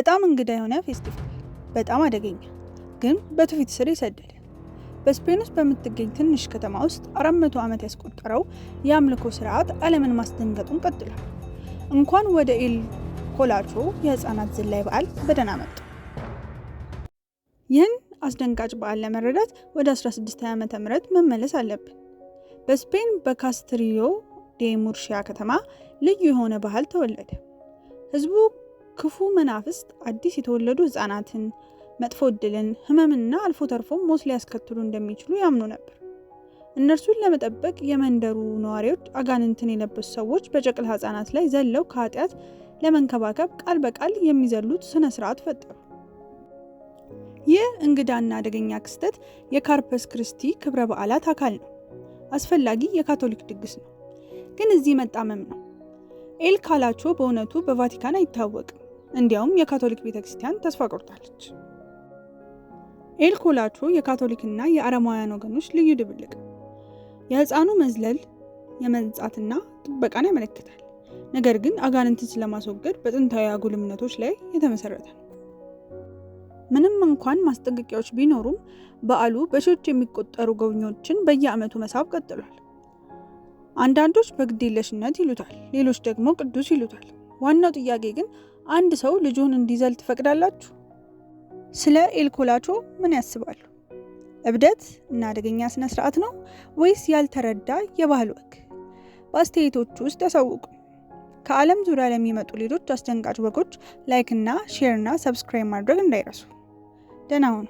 በጣም እንግዳ የሆነ ፌስቲቫል፣ በጣም አደገኛ ግን በትውፊት ስር የሰደደ። በስፔን ውስጥ በምትገኝ ትንሽ ከተማ ውስጥ 400 ዓመት ያስቆጠረው የአምልኮ ስርዓት ዓለምን ማስደንገጡን ቀጥሏል። እንኳን ወደ ኤል ኮላቾ የህፃናት ዝላይ በዓል በደህና መጡ። ይህን አስደንጋጭ በዓል ለመረዳት ወደ 1620 ዓመተ ምህረት መመለስ አለብን። በስፔን በካስትሪዮ ዴ ሙርሺያ ከተማ ልዩ የሆነ ባህል ተወለደ። ህዝቡ ክፉ መናፍስት አዲስ የተወለዱ ህፃናትን፣ መጥፎ ዕድልን፣ ህመምና አልፎ ተርፎም ሞት ሊያስከትሉ እንደሚችሉ ያምኑ ነበር። እነርሱን ለመጠበቅ የመንደሩ ነዋሪዎች አጋንንትን የለበሱ ሰዎች በጨቅላ ህፃናት ላይ ዘለው ከኃጢአት ለመንከባከብ ቃል በቃል የሚዘሉት ስነ ስርዓት ፈጠሩ። ይህ እንግዳና አደገኛ ክስተት የካርፐስ ክርስቲ ክብረ በዓላት አካል ነው። አስፈላጊ የካቶሊክ ድግስ ነው። ግን እዚህ መጣመም ነው። ኤል ካላቾ በእውነቱ በቫቲካን አይታወቅም። እንዲያውም የካቶሊክ ቤተክርስቲያን ተስፋ ቆርጣለች። ኤል ኮላቾ የካቶሊክና የአረማውያን ወገኖች ልዩ ድብልቅ። የህፃኑ መዝለል የመንጻትና ጥበቃን ያመለክታል። ነገር ግን አጋንንትን ስለማስወገድ በጥንታዊ አጉል እምነቶች ላይ የተመሰረተ ነው። ምንም እንኳን ማስጠንቀቂያዎች ቢኖሩም በዓሉ በሺዎች የሚቆጠሩ ጎብኚዎችን በየዓመቱ መሳብ ቀጥሏል። አንዳንዶች በግዴለሽነት ይሉታል፣ ሌሎች ደግሞ ቅዱስ ይሉታል። ዋናው ጥያቄ ግን አንድ ሰው ልጁን እንዲዘል ትፈቅዳላችሁ? ስለ ኤል ኮላቾ ምን ያስባሉ? እብደት እና አደገኛ ስነ ስርዓት ነው ወይስ ያልተረዳ የባህል ወግ? በአስተያየቶቹ ውስጥ ያሳውቁ። ከዓለም ዙሪያ ለሚመጡ ሌሎች አስደንጋጭ ወጎች ላይክ እና ሼር እና ሰብስክራይብ ማድረግ እንዳይረሱ። ደህና ሁኑ።